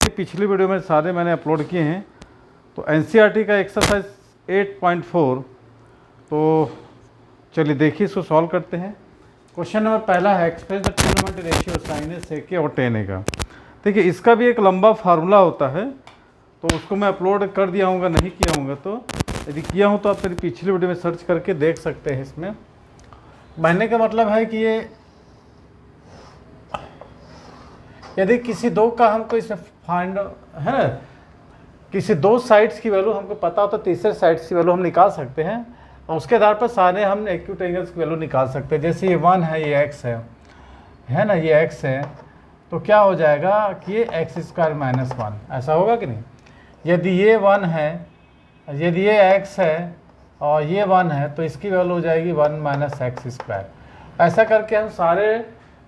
पिछली वीडियो में सारे मैंने अपलोड किए हैं। तो एनसीईआरटी का एक्सरसाइज 8.4, तो चलिए देखिए इसको सॉल्व करते हैं। क्वेश्चन नंबर पहला है express the trigonometric ratio sine A sec A और टेन ए का। देखिए इसका भी एक लंबा फार्मूला होता है, तो उसको मैं अपलोड कर दिया हूँ, नहीं किया हूँ तो यदि किया हूँ तो आप मेरी पिछली वीडियो में सर्च करके देख सकते हैं। इसमें कहने का मतलब है कि ये यदि किसी दो का हमको इसमें फाइंड है ना, किसी दो साइड्स की वैल्यू हमको पता हो तो तीसरे साइड्स की वैल्यू हम निकाल सकते हैं और उसके आधार पर सारे हम एक्यूट एंगल्स की वैल्यू निकाल सकते हैं। जैसे ये 1 है, ये x है ना, ये x है, तो क्या हो जाएगा कि ये x² - 1 ऐसा होगा कि नहीं। यदि ये 1 है, यदि ये x है और ये 1 है तो इसकी वैल्यू हो जाएगी 1 - x²। ऐसा करके हम सारे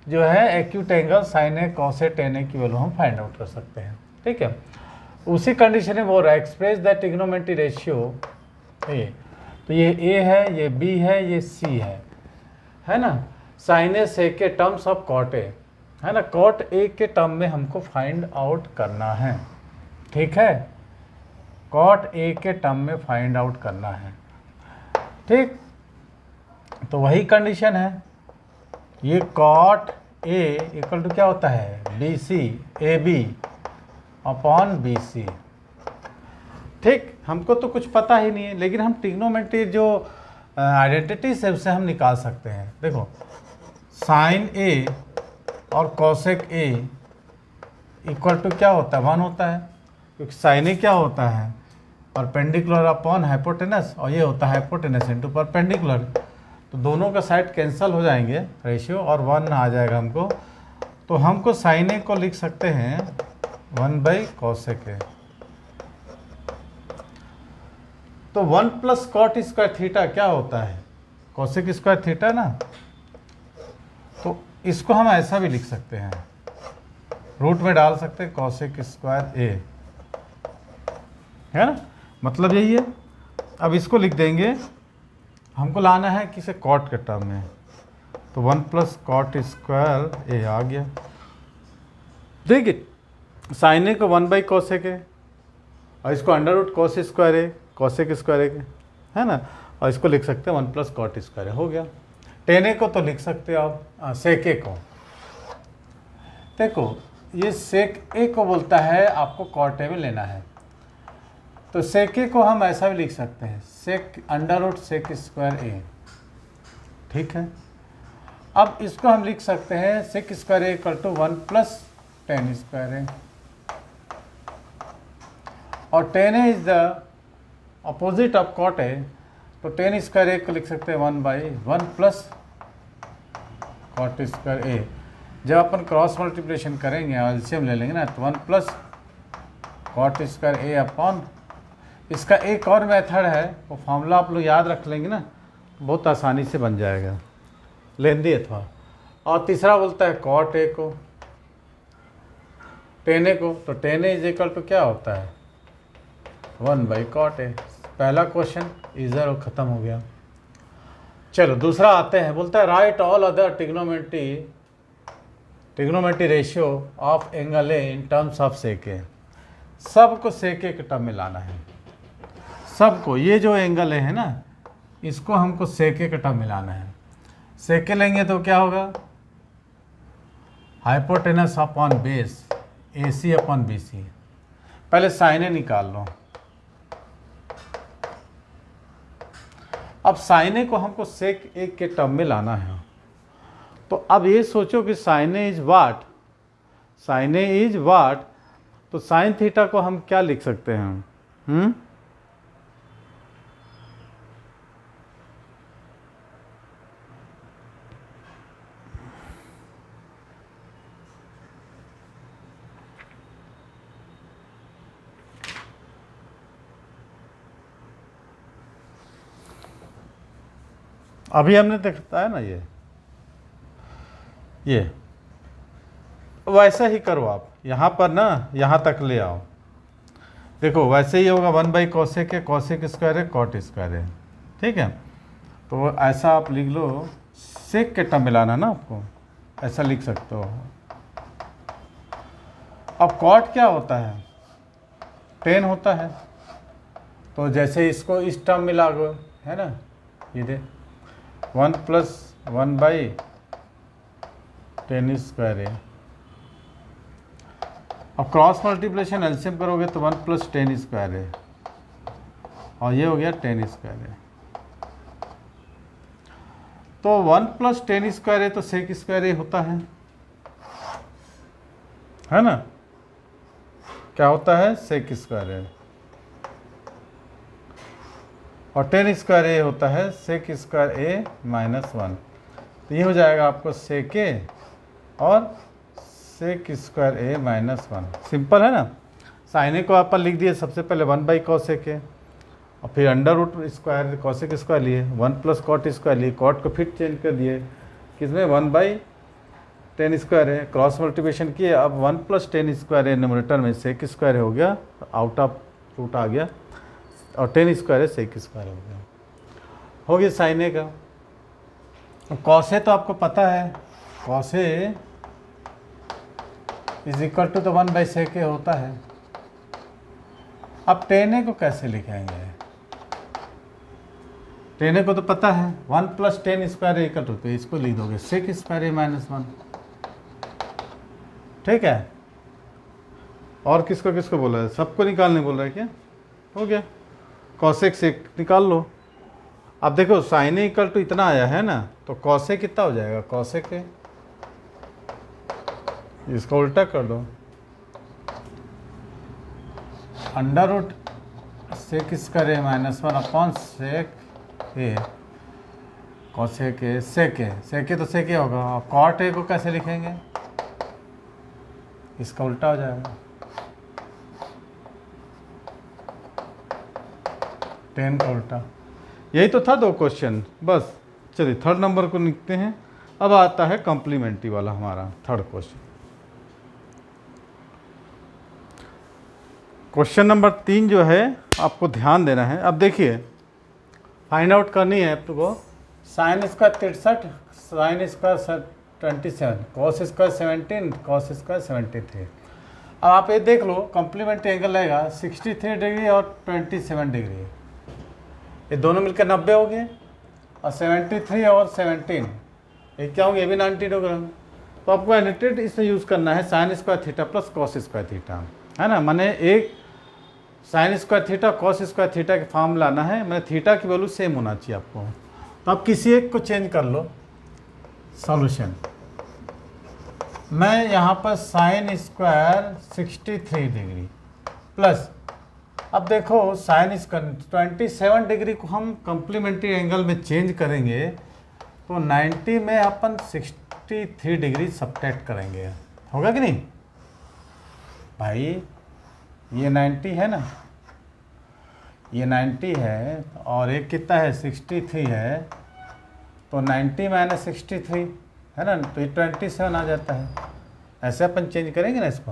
जो है acute angle sine A cos A ten ए की वैल्यू हम फाइंड आउट कर सकते हैं। ठीक है, उसी कंडीशन में वो रहा express the trigonometric ratio A, तो ये ए है, ये बी है, ये सी है ना, साइन ए सेक के टर्म्स ऑफ कॉट ए है ना, कॉट ए के टर्म में हमको फाइंड आउट करना है। ठीक है, कॉट ए के टर्म में फाइंड आउट करना है। ठीक, तो वही कंडीशन है, ये कॉट ए इक्वल टू क्या होता है B C A B upon B C. ठीक, हमको तो कुछ पता ही नहीं है, लेकिन हम ट्रिग्नोमेट्री जो आइडेंटिटीज है उससे हम निकाल सकते हैं। देखो साइन ए और कॉसेक ए इक्वल टू क्या होता है 1 होता है, क्योंकि साइन ए क्या होता है परपेंडिकुलर अपॉन हाइपोटेनस और ये होता है हाइपोटेनस इनटू परपेंडिकुलर, तो दोनों का साइड कैंसिल हो जाएंगे रेशियो और 1 आ जाएगा हमको। तो हमको साइन ए को लिख सकते हैं 1/cosec ए, तो 1 + cot स्क्वायर थीटा क्या होता है cosec स्क्वायर थीटा ना, तो इसको हम ऐसा भी लिख सकते हैं, रूट में डाल सकते हैं cosec स्क्वायर ए, है ना, मतलब यही है। अब इसको लिख देंगे, हमको लाना है किसे कॉट के टर्म में, तो 1 + cot स्क्वायर ए आ गया। देखिए साइन ए को 1/cosec ए और इसको अंडर रूट cos स्क्वायर ए cosec स्क्वायर ए है ना, और इसको लिख सकते हैं 1 + cot स्क्वायर ए हो गया। टेन ए को तो लिख सकते हो आप सेक ए को। देखो ये सेक ए को बोलता है आपको कॉट ए में लेना है, तो सेक ए को हम ऐसा भी लिख सकते हैं sec under root sec square A. ठीक है, अब इसको हम लिख सकते हैं sec square A equal to 1 + tan square A, और tan ए is the opposite of cot A, तो tan स्क्वायर ए को लिख सकते हैं 1/1 + cot स्क्वायर ए। जब अपन क्रॉस मल्टीप्लिकेशन करेंगे और एलसीएम ले लेंगे ना, तो 1 + cot स्क्वायर ए अपॉन, इसका एक और मेथड है, वो फॉर्मूला आप लोग याद रख लेंगे ना, बहुत आसानी से बन जाएगा, लेंदी है थोड़ा। और तीसरा बोलता है कॉट ए को टेन ए को, तो tan A is equal to क्या होता है 1/cot ए। पहला क्वेश्चन इधर और ख़त्म हो गया। चलो दूसरा आते हैं, बोलता है write all other trigonometry ratio of angle A in terms of sec A. सबको सेक ए के टर्म में लाना है, सबको, ये जो एंगल है ना इसको हमको सेक ए के टर्म में लाना है। सेक ए लेंगे तो क्या होगा hypotenuse upon base AC upon BC। पहले साइन ए निकाल लो। अब साइन ए को हमको सेक ए के टर्म में लाना है, तो अब ये सोचो कि sine A is what, sine A is what, तो साइन थीटा को हम क्या लिख सकते हैं अभी हमने देखता है ना, ये वैसा ही करो आप, यहाँ पर ना यहाँ तक ले आओ। देखो वैसे ही होगा 1/cosec ए cosec स्क्वायर है cot स्क्वायर है। ठीक है, तो ऐसा आप लिख लो, सेक के टर्म मिलाना ना आपको, ऐसा लिख सकते हो। अब कॉट क्या होता है, 10 होता है। तो जैसे इसको इस टर्म में लागू है ना, ये दे 1 + 1/10 स्क्वायर है। अब क्रॉस मल्टीप्लिकेशन एलसीएम करोगे तो 1 + 10 स्क्वायर है, और ये हो गया 10 स्क्वायर है। तो 1 + 10 स्क्वायर है तो सेक स्क्वायर ये होता है ना, क्या होता है, सेक स्क्वायर है। और 10 स्क्वायर ए होता है सेक स्क्वायर ए -1। तो ये हो जाएगा आपको सेक ए और सेक स्क्वायर ए -1। सिंपल है ना। साइन ए को आप लिख दिए सबसे पहले 1/cos ए, और फिर √स्क्वायर cosec स्क्वायर लिए, 1 + cot स्क्वायर लिए, कॉट को फिर चेंज कर दिए किसमें, 1/10 स्क्वायर है, क्रॉस मल्टीप्लिकेशन किए। अब 1 + 10 स्क्वायर है न्यूमरेटर में, सेक स्क्वायर हो गया, आउट ऑफ रूट आ गया, और 10 स्क्वायर है सेक स्क्वायर हो गया साइन ए का। कॉस ए तो आपको पता है, कॉस ए = तो 1/sec ए होता है। अब tan ए को कैसे लिखेंगे, tan ए को तो पता है 1 + 10 स्क्वायर ए = तो इसको लिख दोगे सेक स्क्वायर ए -1, ठीक है। और किसको किसको बोला है, सबको निकालने बोल रहा है क्या, हो गया, कॉसेक सेक निकाल लो। अब देखो साइन ए = इतना आया है ना, तो कॉसेक कितना हो जाएगा, कॉसेक ए, इसको उल्टा कर दो, √root sec square A -1 upon sec A, cosec A, sec A, sec A तो सेक ए होगा। और कॉट ए को कैसे लिखेंगे, इसका उल्टा हो जाएगा, 10 का उल्टा। यही तो था 2 क्वेश्चन बस। चलिए थर्ड नंबर को लिखते हैं। अब आता है कॉम्प्लीमेंट्री वाला हमारा थर्ड क्वेश्चन। क्वेश्चन नंबर 3 जो है आपको ध्यान देना है। अब देखिए फाइंड आउट करनी है आपको, sine square 63, sine square 27, cos square 17, cos square 73। अब आप ये देख लो कॉम्प्लीमेंट्री एंगल लगेगा 63 डिग्री और 27 डिग्री, ये दोनों मिलकर 90 हो गए, और 73 और 17 ये क्या होंगे, ये भी 90 डिग्री। तो आपको एनिटेड इसमें यूज़ करना है sine square theta plus cos square theta, है ना। मैंने एक sine square theta cos square theta के फॉर्म लाना है, मैंने थीटा की वैल्यू सेम होना चाहिए आपको। तो आप किसी एक को चेंज कर लो। सॉल्यूशन मैं यहाँ पर साइन स्क्वायर 63 डिग्री प्लस, अब देखो साइन स्क्वायर 27 डिग्री को हम कॉम्प्लीमेंट्री एंगल में चेंज करेंगे, तो 90 में अपन 63 डिग्री सब्ट्रैक्ट करेंगे, होगा कि नहीं भाई। ये 90 है ना, ये 90 है, और एक कितना है 63 है, तो 90 - 63 है ना, तो ये 27 आ जाता है। ऐसे अपन चेंज करेंगे ना इसको।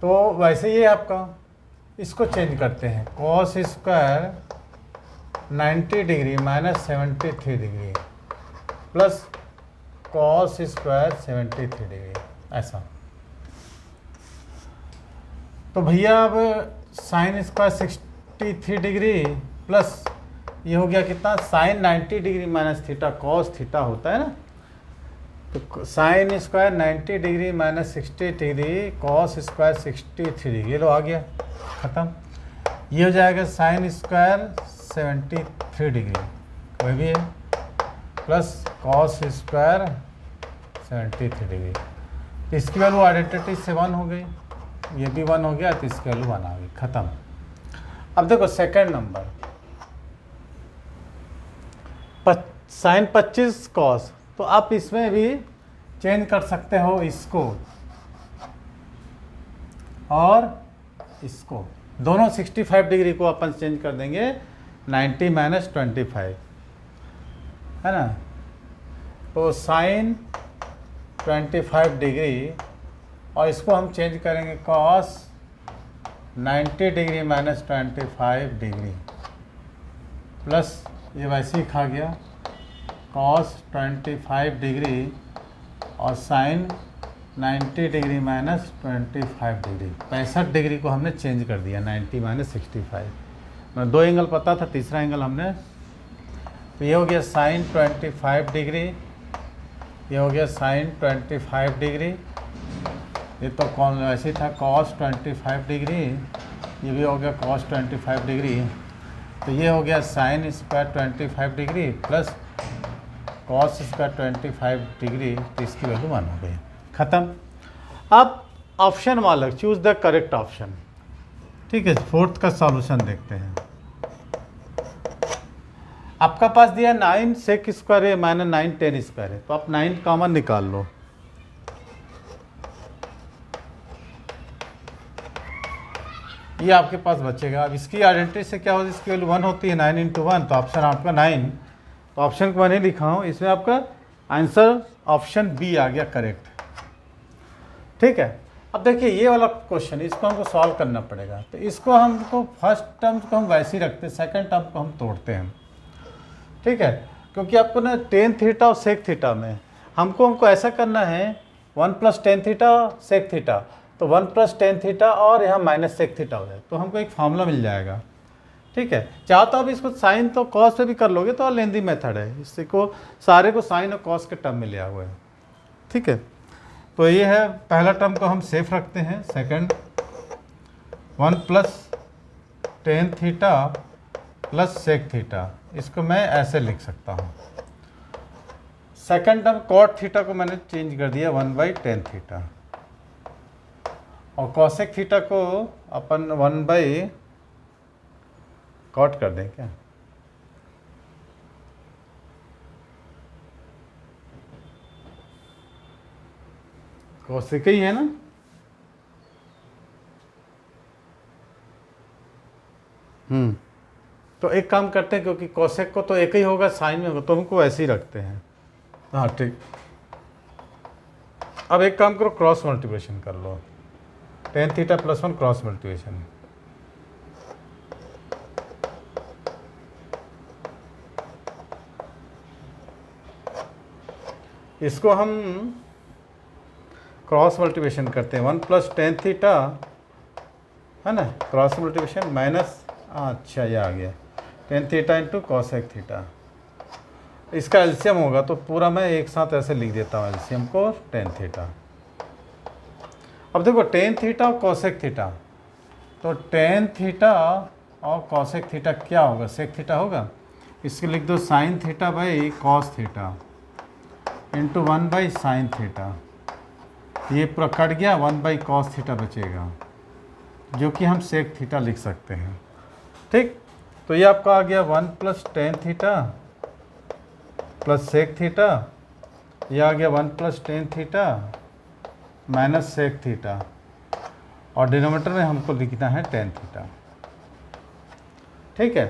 तो वैसे ये आपका इसको चेंज करते हैं, cos square 90 degree -73 degree plus cos square 73 degree, ऐसा। तो भैया अब साइन स्क्वायर 63 डिग्री प्लस ये हो गया कितना, sine 90 degree minus theta cos theta होता है ना, तो sine square 90 degree -60 degree cos square 63 degree, ये लो आ गया ख़त्म। ये हो जाएगा साइन स्क्वायर 73 डिग्री, वही भी है, प्लस कॉस स्क्वायर 73 डिग्री। इसकी वैल्यू आइडेंटिटी से 1 हो गई, ये भी 1 हो गया, तो इसकी वैल्यू 1 आ गई, ख़त्म। अब देखो सेकंड नंबर, साइन 25 कॉस, तो आप इसमें भी चेंज कर सकते हो इसको और इसको, दोनों 65 डिग्री को अपन चेंज कर देंगे 90 - 25, है ना। तो साइन 25 डिग्री, और इसको हम चेंज करेंगे कॉस 90 डिग्री -25 डिग्री प्लस, ये वैसे ही खा गया, कॉस 25 डिग्री और sine 90 degree minus 25 degree, 65 degree को हमने चेंज कर दिया 90 माइनस 65। मतलब 2 एंगल पता था, तीसरा एंगल हमने, तो ये हो गया साइन 25 डिग्री, ये हो गया साइन 25 डिग्री, ये तो कौन ऐसे था कॉस 25 डिग्री, ये भी हो गया कॉस 25 डिग्री, तो ये हो गया sine square 25 degree plus cos square 25 degree, तो इसकी वैल्यू 1 हो गई, ख़त्म। अब ऑप्शन वाला चूज़ द करेक्ट ऑप्शन। ठीक है, फोर्थ का सॉल्यूशन देखते हैं। आपका पास दिया 9 सेक स्क्वायर है माइनस 9 10 स्क्वायर है, तो आप 9 कॉमन निकाल लो। ये आपके पास बचेगा। अब इसकी आइडेंटिटी से क्या होती है, इसकी वैल्यू 1 होती है, 9 इंटू 1, तो ऑप्शन आपका 9, तो ऑप्शन को मैंने लिखा हूँ, इसमें आपका आंसर ऑप्शन बी आ गया करेक्ट। ठीक है, अब देखिए ये वाला क्वेश्चन, इसको हमको सॉल्व करना पड़ेगा। तो इसको हमको फर्स्ट टर्म को हम वैसे ही रखते हैं, सेकंड टर्म को हम तोड़ते हैं। ठीक है, क्योंकि आपको ना टेन थीटा और सेक थीटा में हमको ऐसा करना है 1 plus tan theta sec theta, तो 1 प्लस टेन थीटा और यहाँ माइनस सेक थीटा हो जाए, तो हमको एक फार्मूला मिल जाएगा। ठीक है, चाहो तो अब इसको साइन तो कॉस पे भी कर लोगे, तो लेंदी मेथड है, इससे को सारे को साइन और कॉस के टर्म में लिया हुआ है। ठीक है, तो ये है पहला टर्म को हम सेफ रखते हैं, second 1 plus tan theta plus sec theta, इसको मैं ऐसे लिख सकता हूँ। सेकंड टर्म कॉट थीटा को मैंने चेंज कर दिया 1/10 थीटा, और कॉसेक थीटा को अपन 1 कॉट कर दें क्या, कॉसेक ही है ना, तो एक काम करते हैं, क्योंकि कॉसेक को तो एक ही होगा, साइन में होगा, तो हमको ऐसे ही रखते हैं। हाँ ठीक, अब एक काम करो, क्रॉस मल्टीप्लिकेशन कर लो, tan theta plus 1 cross multiplication, इसको हम क्रॉस मल्टीप्लिकेशन करते हैं, 1 प्लस टेन थीटा है ना, क्रॉस मल्टीप्लिकेशन माइनस, अच्छा ये आ गया tan theta into cosec theta, इसका एलसीएम होगा, तो पूरा मैं एक साथ ऐसे लिख देता हूँ एलसीएम को टेन थीटा। अब देखो टेन थीटा और कॉसेक थीटा, तो टेन थीटा और कॉसेक थीटा क्या होगा, सेक थीटा होगा, इसके लिख दो sine theta by cos theta into one by sine theta, ये पूरा कट गया, 1/कॉस थीटा बचेगा, जो कि हम सेक थीटा लिख सकते हैं। ठीक, तो ये आपका आ गया 1 plus tan theta plus sec theta, ये आ गया 1 plus tan theta minus sec theta, और डिनोमिनेटर में हमको लिखना है टेन थीटा। ठीक है,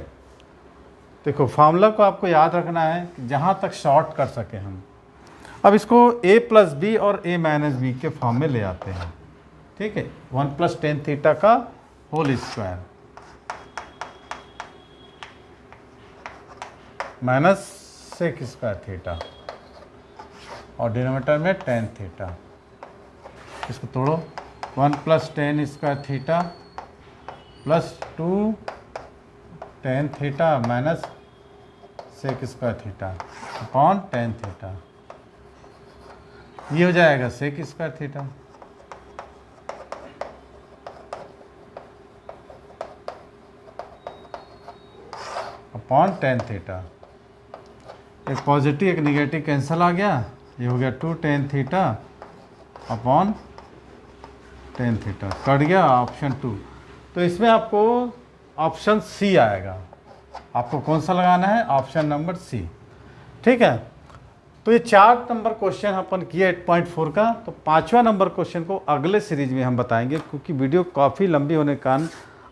देखो फार्मूला को आपको याद रखना है कि जहाँ तक शॉर्ट कर सके हम। अब इसको a प्लस बी और a माइनस बी के फॉर्म में ले आते हैं। ठीक है, 1 प्लस टेन थीटा का whole square minus sec square theta, और डिनोमिनेटर में टेन थीटा, इसको तोड़ो, 1 plus tan square theta plus 2 tan theta minus sec square theta upon tan theta, ये हो जाएगा sec square theta, upon tan theta, एक positive एक निगेटिव कैंसिल आ गया, ये हो गया 2 tan theta upon tan theta, cut गया ऑप्शन 2। तो इसमें आपको ऑप्शन सी आएगा, आपको कौन सा लगाना है, ऑप्शन नंबर सी। ठीक है, तो ये 4 नंबर क्वेश्चन अपन किए 8.4 का, तो 5वां नंबर क्वेश्चन को अगले सीरीज में हम बताएंगे, क्योंकि वीडियो काफ़ी लंबी होने के कारण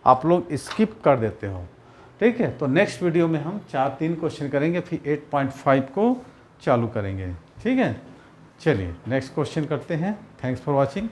आप लोग स्किप कर देते हो। ठीक है, तो नेक्स्ट वीडियो में हम 3 क्वेश्चन करेंगे, फिर 8.5 को चालू करेंगे। ठीक है, चलिए नेक्स्ट क्वेश्चन करते हैं। Thanks for watching.